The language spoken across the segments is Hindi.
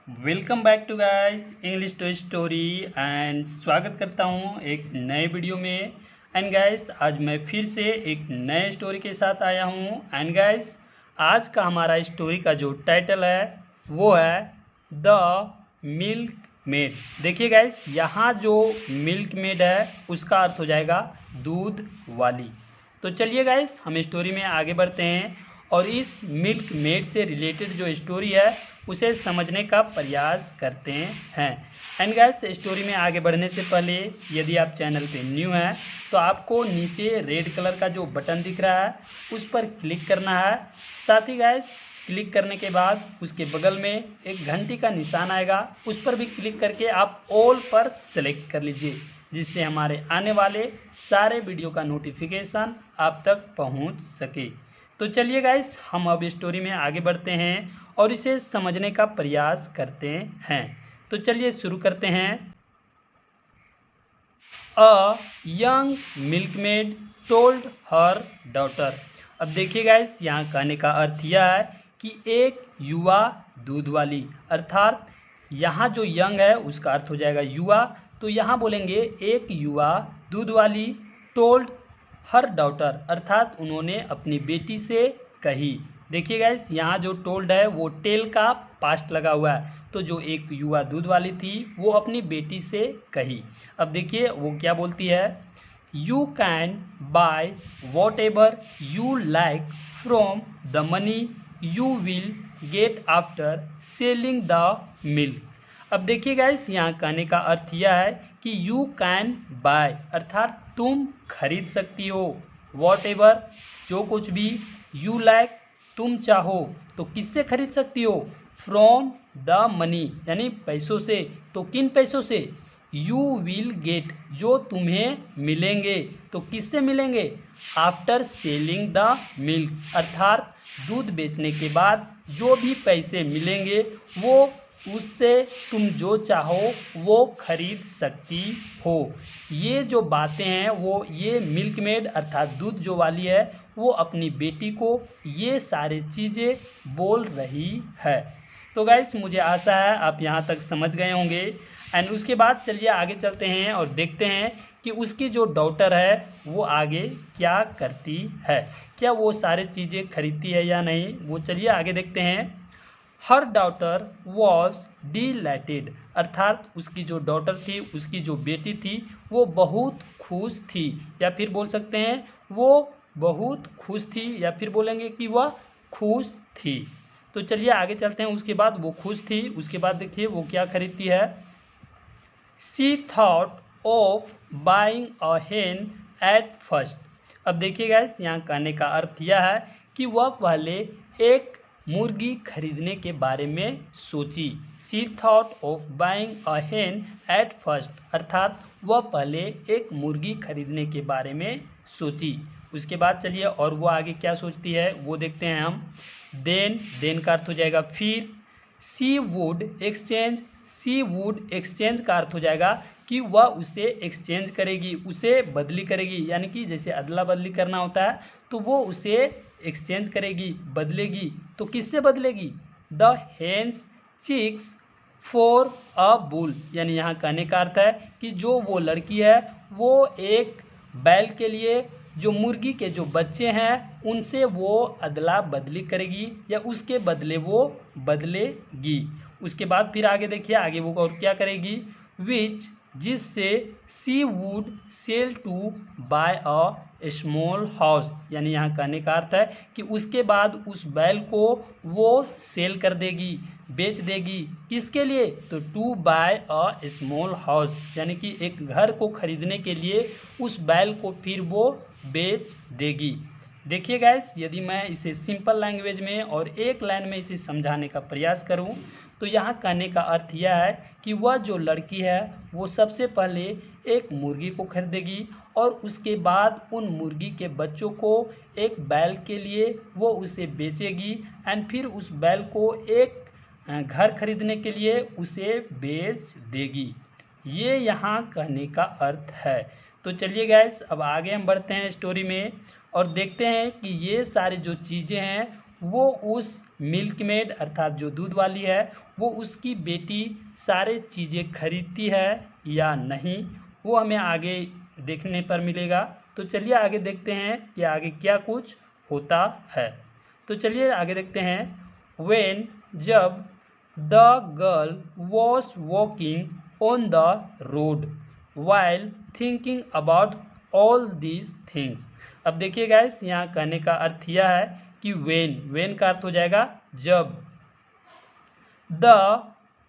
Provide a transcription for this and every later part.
Welcome back to guys English to story and स्वागत करता हूं एक नए वीडियो में। एंड गाइस आज मैं फिर से एक नए स्टोरी के साथ आया हूं। एंड गाइस आज का हमारा स्टोरी का जो टाइटल है वो है द मिल्क मेड। देखिए गाइस यहाँ जो मिल्क मेड है उसका अर्थ हो जाएगा दूध वाली। तो चलिए गाइस हम स्टोरी में आगे बढ़ते हैं और इस मिल्क मेड से रिलेटेड जो स्टोरी है उसे समझने का प्रयास करते हैं। एंड गाइस स्टोरी में आगे बढ़ने से पहले यदि आप चैनल पे न्यू हैं तो आपको नीचे रेड कलर का जो बटन दिख रहा है उस पर क्लिक करना है। साथ ही गाइस क्लिक करने के बाद उसके बगल में एक घंटी का निशान आएगा, उस पर भी क्लिक करके आप ऑल पर सेलेक्ट कर लीजिए, जिससे हमारे आने वाले सारे वीडियो का नोटिफिकेशन आप तक पहुंच सके। तो चलिए गाइस हम अब स्टोरी में आगे बढ़ते हैं और इसे समझने का प्रयास करते हैं। तो चलिए शुरू करते हैं। A young milkmaid told her daughter. अब देखिए गाइस यहाँ कहने का अर्थ यह है कि एक युवा दूध वाली, अर्थात यहाँ जो यंग है उसका अर्थ हो जाएगा युवा। तो यहाँ बोलेंगे एक युवा दूध वाली टोल्ड हर डॉटर, अर्थात उन्होंने अपनी बेटी से कही। देखिए गाइस यहाँ जो टोल्ड है वो टेल का पास्ट लगा हुआ है, तो जो एक युवा दूध वाली थी वो अपनी बेटी से कही। अब देखिए वो क्या बोलती है, you can by what ever you like from the money you will get after selling the milk. अब देखिए गाइस यहाँ कहने का अर्थ यह है कि यू कैन बाय, अर्थात तुम खरीद सकती हो, वॉट एवर जो कुछ भी, यू लाइक तुम चाहो तो किससे खरीद सकती हो, फ्रॉम द मनी यानी पैसों से। तो किन पैसों से, यू विल गेट जो तुम्हें मिलेंगे, तो किससे मिलेंगे, आफ्टर सेलिंग द मिल्क, अर्थात दूध बेचने के बाद जो भी पैसे मिलेंगे वो उससे तुम जो चाहो वो खरीद सकती हो। ये जो बातें हैं वो ये मिल्कमेड अर्थात दूध जो वाली है वो अपनी बेटी को ये सारी चीज़ें बोल रही है। तो गाइस मुझे आशा है आप यहाँ तक समझ गए होंगे। एंड उसके बाद चलिए आगे चलते हैं और देखते हैं कि उसकी जो डॉटर है वो आगे क्या करती है, क्या वो सारी चीज़ें खरीदती है या नहीं, वो चलिए आगे देखते हैं। हर डॉटर वॉज डिलाइटेड, अर्थात उसकी जो डॉटर थी, उसकी जो बेटी थी वो बहुत खुश थी, या फिर बोल सकते हैं वो बहुत खुश थी, या फिर बोलेंगे कि वह खुश थी। तो चलिए आगे चलते हैं। उसके बाद वो खुश थी, उसके बाद देखिए वो क्या खरीदती है। She thought of buying a hen at first. अब देखिए गाइस यहाँ कहने का अर्थ यह है कि वह पहले एक मुर्गी खरीदने के बारे में सोची। She thought of buying a hen at first, अर्थात वह पहले एक मुर्गी खरीदने के बारे में सोची। उसके बाद चलिए और वो आगे क्या सोचती है वो देखते हैं हम। देन का अर्थ हो जाएगा फिर। She would exchange, she would exchange का अर्थ हो जाएगा कि वह उसे एक्सचेंज करेगी, उसे बदली करेगी, यानी कि जैसे अदला बदली करना होता है तो वो उसे एक्सचेंज करेगी, बदलेगी। तो किससे बदलेगी, the hens chicks for a bull, यानी यहाँ कहने का अर्थ है कि जो वो लड़की है वो एक बैल के लिए जो मुर्गी के जो बच्चे हैं उनसे वो अदला बदली करेगी या उसके बदले वो बदलेगी। उसके बाद फिर आगे देखिए आगे वो और क्या करेगी, विच जिससे she would sell to buy a small house, यानी यहाँ कहने का अर्थ है कि उसके बाद उस बैल को वो सेल कर देगी, बेच देगी, किसके लिए, तो to buy a small house, यानी कि एक घर को खरीदने के लिए उस बैल को फिर वो बेच देगी। देखिए गाइस यदि मैं इसे सिंपल लैंग्वेज में और एक लाइन में इसे समझाने का प्रयास करूं तो यहाँ कहने का अर्थ यह है कि वह जो लड़की है वो सबसे पहले एक मुर्गी को खरीदेगी और उसके बाद उन मुर्गी के बच्चों को एक बैल के लिए वो उसे बेचेगी एंड फिर उस बैल को एक घर खरीदने के लिए उसे बेच देगी। ये यहाँ कहने का अर्थ है। तो चलिए गाइस अब आगे हम बढ़ते हैं स्टोरी में और देखते हैं कि ये सारी जो चीज़ें हैं वो उस मिल्कमेड अर्थात जो दूध वाली है वो उसकी बेटी सारे चीज़ें खरीदती है या नहीं, वो हमें आगे देखने पर मिलेगा। तो चलिए आगे देखते हैं कि आगे क्या कुछ होता है। तो चलिए आगे देखते हैं। व्हेन जब the girl was walking on the road while thinking about all these things. अब देखिए गाइस, यहाँ कहने का अर्थ यह है कि वेन का अर्थ हो जाएगा जब, द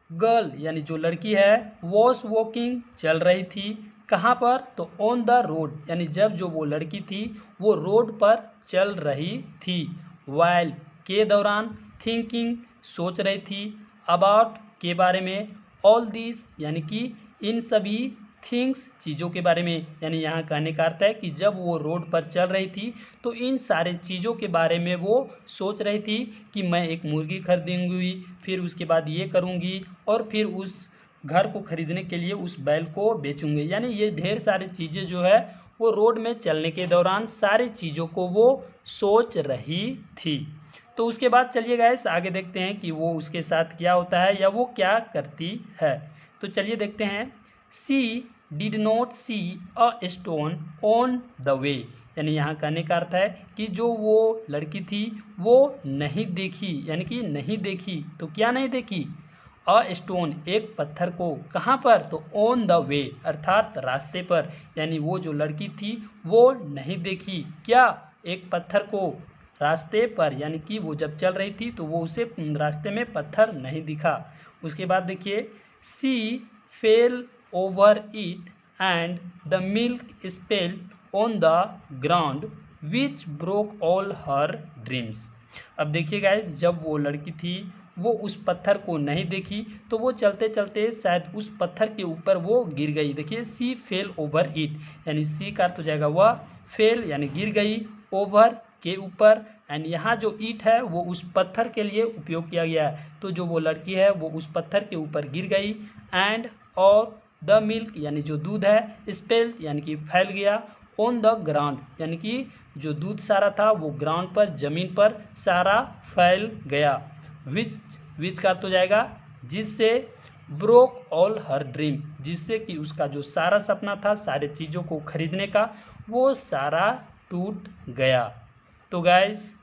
गर्ल यानी जो लड़की है वॉज वॉकिंग चल रही थी, कहाँ पर, तो ऑन द रोड यानी जब जो वो लड़की थी वो रोड पर चल रही थी, वाइल के दौरान, थिंकिंग सोच रही थी, अबाउट के बारे में, ऑल दिस यानी कि इन सभी, थिंग्स चीज़ों के बारे में, यानी यहाँ कहने का अर्थ है कि जब वो रोड पर चल रही थी तो इन सारे चीज़ों के बारे में वो सोच रही थी कि मैं एक मुर्गी खरीदूंगी, फिर उसके बाद ये करूँगी और फिर उस घर को खरीदने के लिए उस बैल को बेचूंगी। यानी ये ढेर सारी चीज़ें जो है वो रोड में चलने के दौरान सारी चीज़ों को वो सोच रही थी। तो उसके बाद चलिए गाइस आगे देखते हैं कि वो उसके साथ क्या होता है या वो क्या करती है। तो चलिए देखते हैं। She did not see a stone on the way, यानी यहाँ कहने का अर्थ है कि जो वो लड़की थी वो नहीं देखी, यानी कि नहीं देखी, तो क्या नहीं देखी, अ स्टोन एक पत्थर को, कहाँ पर, तो ऑन द वे अर्थात रास्ते पर, यानी वो जो लड़की थी वो नहीं देखी क्या, एक पत्थर को रास्ते पर, यानी कि वो जब चल रही थी तो वो उसे रास्ते में पत्थर नहीं दिखा। उसके बाद देखिए, she fell over it and the milk spilled on the ground which broke all her dreams. अब देखिए गाइस, जब वो लड़की थी वो उस पत्थर को नहीं देखी तो वो चलते चलते शायद उस पत्थर के ऊपर वो गिर गई। देखिए सी फेल ओवर इट, यानी सी का अर्थ हो जाएगा वह, फेल यानी गिर गई, ओवर के ऊपर, एंड यहाँ जो ईट है वो उस पत्थर के लिए उपयोग किया गया है। तो जो वो लड़की है वो उस पत्थर के ऊपर गिर गई, एंड और द मिल्क यानी जो दूध है, स्पेल यानी कि फैल गया, ऑन द ग्राउंड यानी कि जो दूध सारा था वो ग्राउंड पर, जमीन पर सारा फैल गया, विच का अर्थ हो जाएगा जिससे, ब्रोक ऑल हर ड्रीम जिससे कि उसका जो सारा सपना था सारे चीज़ों को खरीदने का वो सारा टूट गया। तो गाइस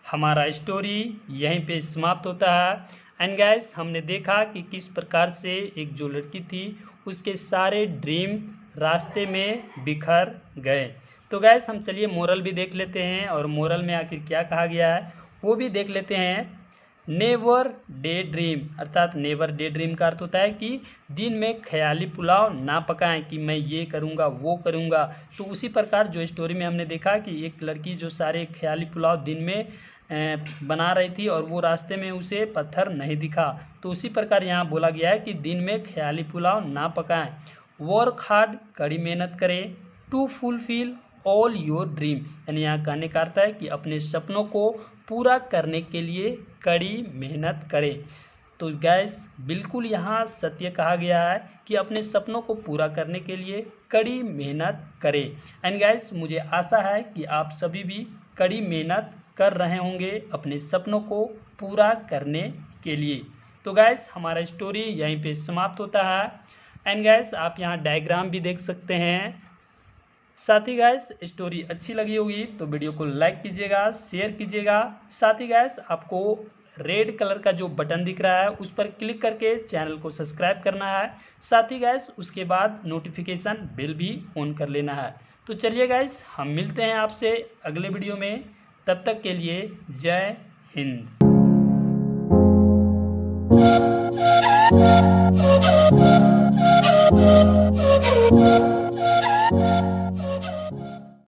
हमारा स्टोरी यहीं पे समाप्त होता है। एंड गाइस हमने देखा कि किस प्रकार से एक जो लड़की थी उसके सारे ड्रीम रास्ते में बिखर गए। तो गाइस हम चलिए मोरल भी देख लेते हैं, और मोरल में आखिर क्या कहा गया है वो भी देख लेते हैं। नेवर डे ड्रीम, अर्थात नेवर डे ड्रीम का अर्थ होता है कि दिन में ख्याली पुलाव ना पकाएं कि मैं ये करूँगा वो करूँगा। तो उसी प्रकार जो स्टोरी में हमने देखा कि एक लड़की जो सारे ख्याली पुलाव दिन में बना रही थी और वो रास्ते में उसे पत्थर नहीं दिखा, तो उसी प्रकार यहाँ बोला गया है कि दिन में ख्याली पुलाव ना पकाएं, वर्क हार्ड कड़ी मेहनत करें, to fulfil all your dream, यानी यहाँ कहने का अर्थ है कि अपने सपनों को पूरा करने के लिए कड़ी मेहनत करें। तो गैस बिल्कुल यहाँ सत्य कहा गया है कि अपने सपनों को पूरा करने के लिए कड़ी मेहनत करें। एंड गैस मुझे आशा है कि आप सभी भी कड़ी मेहनत कर रहे होंगे अपने सपनों को पूरा करने के लिए। तो गैस हमारा स्टोरी यहीं पे समाप्त होता है। एंड गैस आप यहाँ डायग्राम भी देख सकते हैं। साथ ही गैस स्टोरी अच्छी लगी होगी तो वीडियो को लाइक कीजिएगा, शेयर कीजिएगा। साथ ही गैस आपको रेड कलर का जो बटन दिख रहा है उस पर क्लिक करके चैनल को सब्सक्राइब करना है। साथ ही गैस उसके बाद नोटिफिकेशन बेल भी ऑन कर लेना है। तो चलिए गैस हम मिलते हैं आपसे अगले वीडियो में, तब तक के लिए जय हिंद।